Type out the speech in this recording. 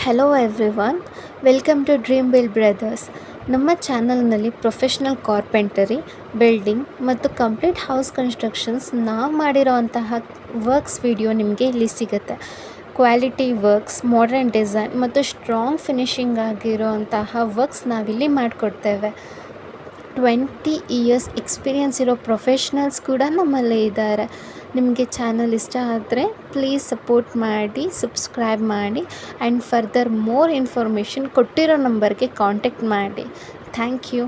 Hello everyone, welcome to dream build brothers. ನಮ್ಮ ಚಾನಲ್ನಲ್ಲಿ professional carpentry, building ಮತ್ತು complete house constructions ನಾವು ಮಾಡಿರೋಂತಹ ವರ್ಕ್ಸ್ ವಿಡಿಯೋ ನಿಮಗೆ ಇಲ್ಲಿ ಸಿಗುತ್ತೆ. ಕ್ವಾಲಿಟಿ ವರ್ಕ್ಸ್, ಮಾಡರ್ನ್ ಡಿಸೈನ್ ಮತ್ತು ಸ್ಟ್ರಾಂಗ್ ಫಿನಿಷಿಂಗ್ ಆಗಿರೋಂತಹ ವರ್ಕ್ಸ್ ನಾವಿಲ್ಲಿ ಮಾಡಿಕೊಡ್ತೇವೆ. 20 ಇಯರ್ಸ್ ಎಕ್ಸ್ಪೀರಿಯನ್ಸ್ ಇರೋ ಪ್ರೊಫೆಷ್ನಲ್ಸ್ ಕೂಡ ನಮ್ಮಲ್ಲಿ ಇದ್ದಾರೆ. ನಿಮಗೆ ಚಾನಲ್ ಇಷ್ಟ ಆದರೆ ಪ್ಲೀಸ್ ಸಪೋರ್ಟ್ ಮಾಡಿ, ಸಬ್ಸ್ಕ್ರೈಬ್ ಮಾಡಿ ಆ್ಯಂಡ್ ಫರ್ದರ್ ಮೋರ್ ಇನ್ಫಾರ್ಮೇಷನ್ ಕೊಟ್ಟಿರೋ ನಂಬರ್ಗೆ ಕಾಂಟ್ಯಾಕ್ಟ್ ಮಾಡಿ. Thank you.